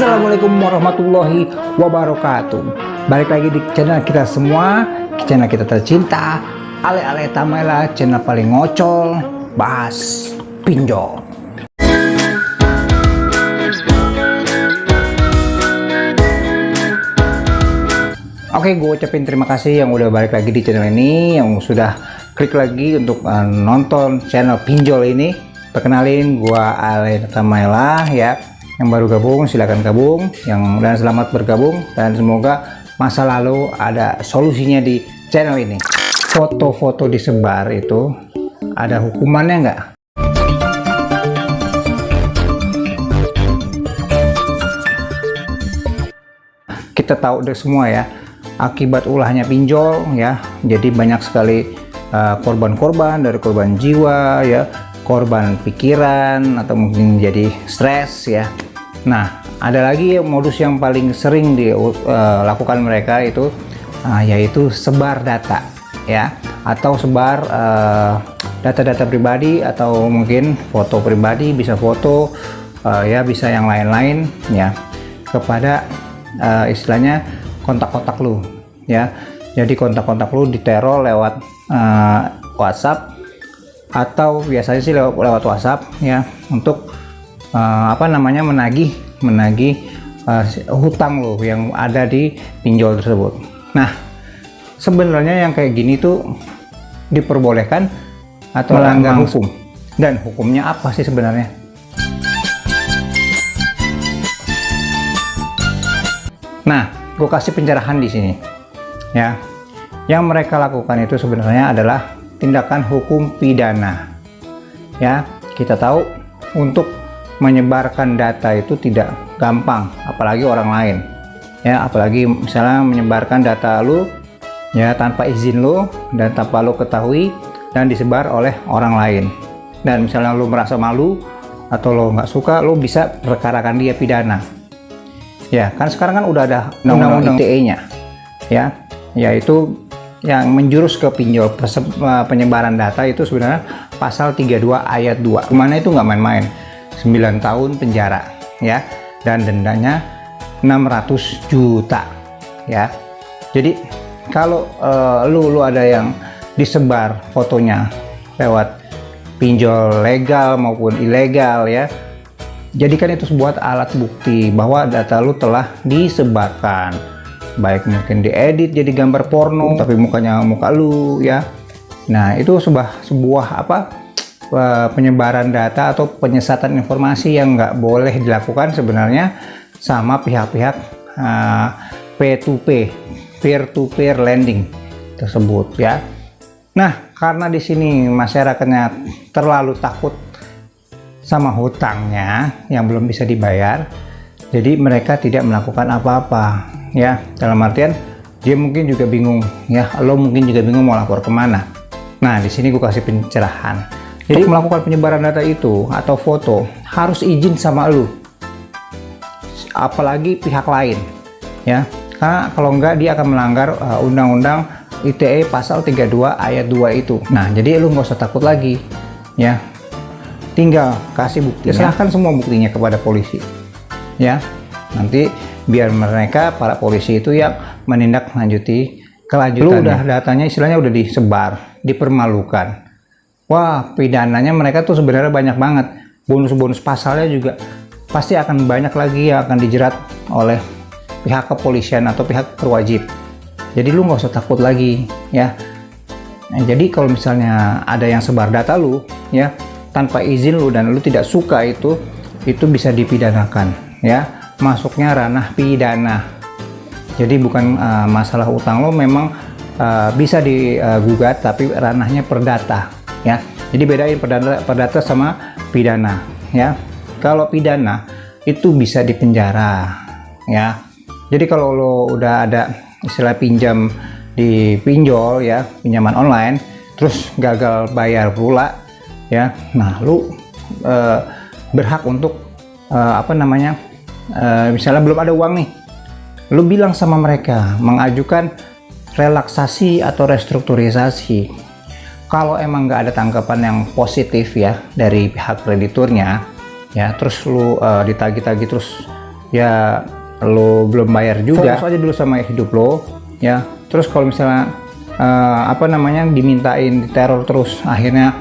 Assalamualaikum warahmatullahi wabarakatuh. Balik lagi di channel kita semua, channel kita tercinta, Ale Tamela, channel paling ngocol, bahas pinjol. Oke, gue ucapin terima kasih yang udah balik lagi di channel ini, yang sudah klik lagi untuk nonton channel pinjol ini. Perkenalin, gue Ale Tamela ya. Yang baru gabung silahkan gabung, dan selamat bergabung, dan semoga masa lalu ada solusinya di channel ini. Foto-foto disebar itu ada hukumannya nggak? Kita tahu deh semua ya, akibat ulahnya pinjol ya, jadi banyak sekali korban-korban, dari korban jiwa ya, korban pikiran, atau mungkin jadi stres ya. Nah, ada lagi modus yang paling sering dilakukan mereka itu yaitu sebar data ya, atau sebar data-data pribadi, atau mungkin foto pribadi, bisa foto ya, bisa yang lain-lain ya, kepada istilahnya kontak-kontak lu ya. Jadi kontak-kontak lu diteror lewat WhatsApp, atau biasanya sih lewat WhatsApp ya, untuk menagih hutang lo yang ada di pinjol tersebut. Nah, sebenarnya yang kayak gini tuh diperbolehkan atau melanggar hukum, dan hukumnya apa sih sebenarnya? Nah, gue kasih pencerahan di sini ya. Yang mereka lakukan itu sebenarnya adalah tindakan hukum pidana ya. Kita tahu untuk menyebarkan data itu tidak gampang, apalagi orang lain ya, apalagi misalnya menyebarkan data lu ya tanpa izin lu dan tanpa lu ketahui, dan disebar oleh orang lain, dan misalnya lu merasa malu atau lo nggak suka, lu bisa perkarakan dia pidana ya. Kan sekarang kan udah ada undang-undang ITE-nya ya, yaitu yang menjurus ke pinjol, penyebaran data itu sebenarnya pasal 32 ayat 2, kemana itu nggak main-main, 9 tahun penjara ya, dan dendanya 600 juta ya. Jadi kalau lu ada yang disebar fotonya lewat pinjol legal maupun ilegal ya, jadikan itu sebuah alat bukti bahwa data lu telah disebarkan, baik mungkin diedit jadi gambar porno tapi mukanya muka lu ya. Nah, itu sebuah penyebaran data atau penyesatan informasi yang nggak boleh dilakukan sebenarnya sama pihak-pihak P2P, peer-to-peer lending tersebut ya. Nah, karena di sini masyarakatnya terlalu takut sama hutangnya yang belum bisa dibayar, jadi mereka tidak melakukan apa-apa ya. Dalam artian dia mungkin juga bingung ya, lo mungkin juga bingung mau lapor kemana. Nah, di sini gue kasih pencerahan. Jadi melakukan penyebaran data itu atau foto harus izin sama lu, apalagi pihak lain ya, karena kalau enggak dia akan melanggar undang-undang ITE pasal 32 ayat 2 itu. Nah, jadi lu nggak usah takut lagi ya, tinggal kasih bukti, serahkan semua buktinya kepada polisi ya. Nanti biar mereka, para polisi itu yang menindaklanjuti kelanjutannya. Lu udah datanya istilahnya udah disebar, dipermalukan. Wah, pidananya mereka tuh sebenarnya banyak banget. Bonus-bonus pasalnya juga pasti akan banyak lagi yang akan dijerat oleh pihak kepolisian atau pihak berwajib. Jadi lu nggak usah takut lagi ya. Nah, jadi kalau misalnya ada yang sebar data lu ya tanpa izin lu, dan lu tidak suka itu bisa dipidanakan ya. Masuknya ranah pidana. Jadi bukan masalah utang lo memang bisa digugat, tapi ranahnya perdata ya. Jadi bedain perdata sama pidana ya. Kalau pidana itu bisa dipenjara ya. Jadi kalau lo udah ada istilah pinjam di pinjol ya, pinjaman online, terus gagal bayar pula ya, nah lu berhak untuk misalnya belum ada uang nih, lu bilang sama mereka mengajukan relaksasi atau restrukturisasi. Kalau emang nggak ada tanggapan yang positif ya dari pihak krediturnya ya, terus lu ditagih-tagih terus ya lo belum bayar juga, fokus aja dulu sama hidup lo ya. Terus kalau misalnya dimintain diteror terus, akhirnya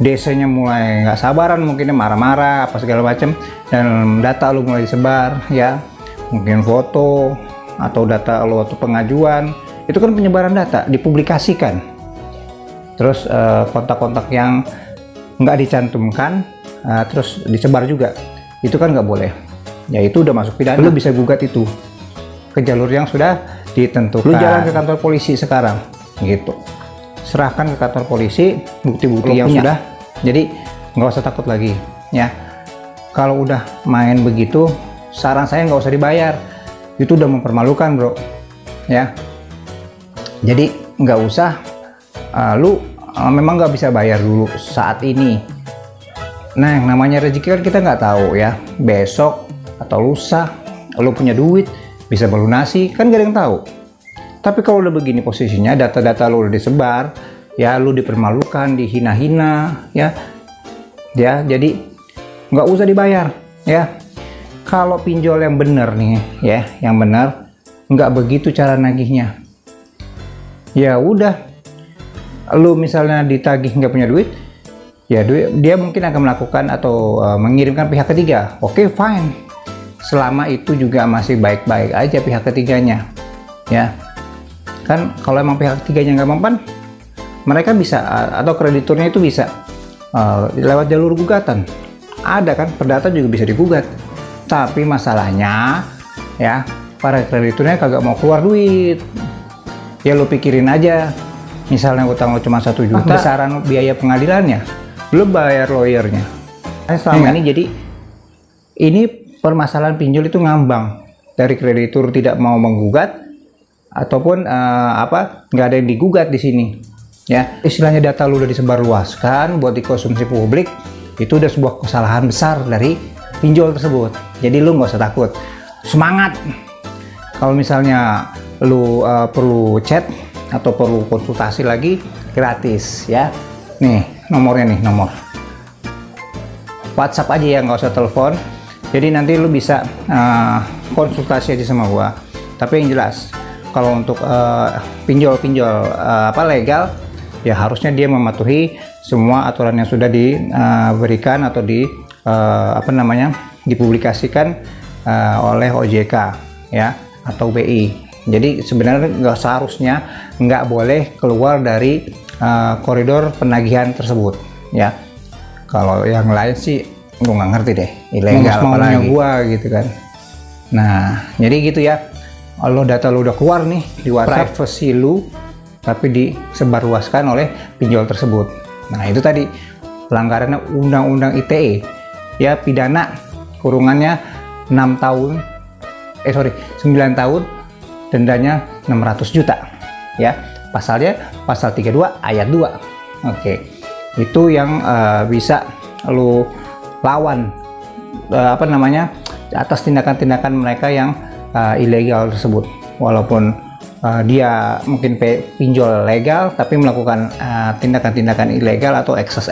DC-nya mulai nggak sabaran, mungkin marah-marah apa segala macam, dan data lo mulai disebar ya, mungkin foto atau data lo atau pengajuan, itu kan penyebaran data, dipublikasikan. Terus kontak-kontak yang nggak dicantumkan terus disebar juga, itu kan nggak boleh ya, itu udah masuk pidana. Lu bisa gugat itu ke jalur yang sudah ditentukan. Lu jalan ke kantor polisi sekarang gitu, serahkan ke kantor polisi bukti-bukti yang punya. Sudah, jadi nggak usah takut lagi ya. Kalau udah main begitu, saran saya nggak usah dibayar, itu udah mempermalukan bro ya. Jadi nggak usah, lu memang nggak bisa bayar dulu saat ini. Nah, yang namanya rezeki kan kita nggak tahu ya, besok atau lusa lu punya duit bisa melunasi, kan gak ada yang tahu. Tapi kalau udah begini posisinya, data-data lu udah disebar ya, lu dipermalukan, dihina-hina ya, jadi nggak usah dibayar ya. Kalau pinjol yang bener nih ya, yang bener, nggak begitu cara nagihnya. Ya udah, lu misalnya ditagih nggak punya duit ya, dia mungkin akan melakukan atau mengirimkan pihak ketiga. Oke, fine, selama itu juga masih baik-baik aja pihak ketiganya ya. Kan kalau emang pihak ketiganya nggak mempan, mereka bisa atau krediturnya itu bisa lewat jalur gugatan. Ada kan, perdata juga bisa digugat. Tapi masalahnya ya, para krediturnya kagak mau keluar duit. Ya lu pikirin aja, misalnya utang lo cuma 1 juta, besaran biaya pengadilannya, lu bayar lawyernya. Selama ini jadi ini permasalahan pinjol itu ngambang, dari kreditur tidak mau menggugat ataupun nggak ada yang digugat di sini ya. Istilahnya data lu udah disebarluaskan buat dikonsumsi publik, itu udah sebuah kesalahan besar dari pinjol tersebut. Jadi lu nggak usah takut, semangat. Kalau misalnya lu perlu chat atau perlu konsultasi lagi, gratis ya. Nih nomornya, nih nomor WhatsApp aja ya, nggak usah telepon. Jadi nanti lu bisa konsultasi aja sama gua. Tapi yang jelas, kalau untuk pinjol-pinjol legal, ya harusnya dia mematuhi semua aturan yang sudah diberikan atau dipublikasikan oleh OJK ya, atau BI. Jadi sebenarnya seharusnya nggak boleh keluar dari koridor penagihan tersebut ya. Kalau yang lain sih gue nggak ngerti deh, ilegal apalagi gua gitu kan. Nah jadi gitu ya, kalau data lu udah keluar nih di WhatsApp, privacy lu tapi disebarluaskan oleh pinjol tersebut. Nah itu tadi pelanggarannya Undang-Undang ITE ya, pidana kurungannya 9 tahun, dendanya 600 juta ya. Pasalnya pasal 32 ayat 2. Oke. Itu yang bisa lu lawan atas tindakan-tindakan mereka yang ilegal tersebut. Walaupun dia mungkin pinjol legal tapi melakukan tindakan-tindakan ilegal atau ekses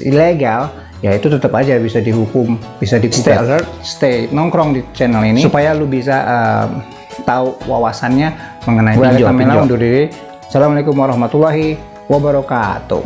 ilegal, ya itu tetap aja bisa dihukum, bisa digugat. Stay alert, stay nongkrong di channel ini supaya lu bisa tahu wawasannya mengenai pinjol. Undur diri. Assalamualaikum warahmatullahi wabarakatuh.